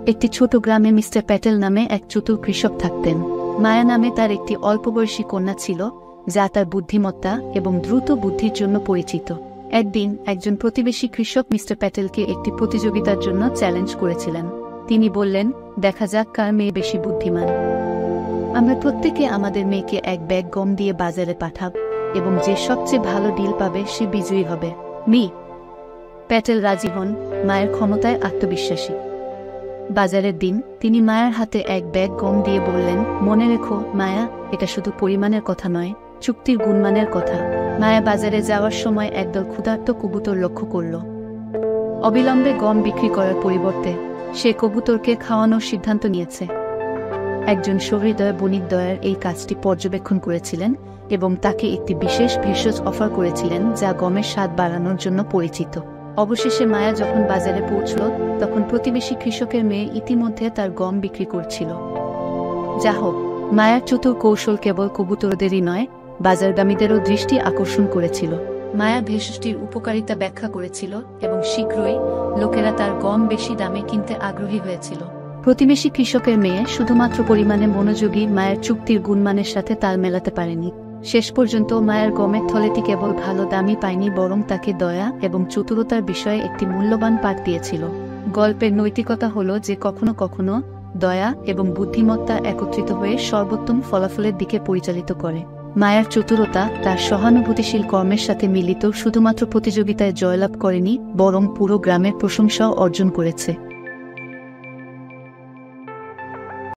একটি ছোট গ্রামে মিস্টার প্যাটেল নামে এক চতুর কৃষক থাকতেন। মায়া নামে তার একটি অল্পবয়সী কন্যা ছিল, যা তার বুদ্ধিমত্তা এবং দ্রুত বুদ্ধির জন্য পরিচিত। একদিন একজন প্রতিবেশী কৃষক মিস্টার প্যাটেলকে একটি প্রতিযোগিতার জন্য চ্যালেঞ্জ করেছিলেন। তিনি বললেন, দেখা যাক কার মেয়ে বেশি বুদ্ধিমান। আমরা প্রত্যেকে আমাদের মেয়েকে এক ব্যাগ গম দিয়ে বাজারে পাঠাব এবং যে সবচেয়ে ভালো ডিল পাবে সে বিজয়ী হবে। প্যাটেল রাজি হন, মায়ের ক্ষমতায় আত্মবিশ্বাসী। বাজারের দিন তিনি মায়ের হাতে এক ব্যাগ গম দিয়ে বললেন, মনে রেখো মায়া, এটা শুধু পরিমাণের কথা নয়, চুক্তির গুণমানের কথা। মায়া বাজারে যাওয়ার সময় একদল ক্ষুধার্ত কবুতর লক্ষ্য করল। অবিলম্বে গম বিক্রি করার পরিবর্তে সে কবুতরকে খাওয়ানোর সিদ্ধান্ত নিয়েছে। একজন সহৃদয় বণিক দয়ার এই কাজটি পর্যবেক্ষণ করেছিলেন এবং তাকে একটি বিশেষ ভেষজ অফার করেছিলেন, যা গমের স্বাদ বাড়ানোর জন্য পরিচিত। অবশেষে মায়া যখন বাজারে পৌঁছল, তখন প্রতিবেশী কৃষকের মেয়ে ইতিমধ্যে তার গম বিক্রি করছিল। যা হোক, মায়ার চতুর কৌশল কেবল কবুতরদেরই নয়, বাজারগামীদেরও দৃষ্টি আকর্ষণ করেছিল। মায়া ভেষজটির উপকারিতা ব্যাখ্যা করেছিল এবং শীঘ্রই লোকেরা তার গম বেশি দামে কিনতে আগ্রহী হয়েছিল। প্রতিবেশী কৃষকের মেয়ে শুধুমাত্র পরিমাণে মনোযোগী, মায়ের চুক্তির গুণমানের সাথে তাল মেলাতে পারেনি। শেষ পর্যন্ত মায়ের গমের থলেটি কেবল ভালো দামই পায়নি, বরং তাকে দয়া এবং চতুরতার বিষয়ে একটি মূল্যবান পাঠ দিয়েছিল। গল্পের নৈতিকতা হল যে কখনো কখনো দয়া এবং বুদ্ধিমত্তা একত্রিত হয়ে সর্বোত্তম ফলাফলের দিকে পরিচালিত করে। মায়ার চতুরতা তার সহানুভূতিশীল কর্মের সাথে মিলিত শুধুমাত্র প্রতিযোগিতায় জয়লাভ করেনি, বরং পুরো গ্রামের প্রশংসাও অর্জন করেছে।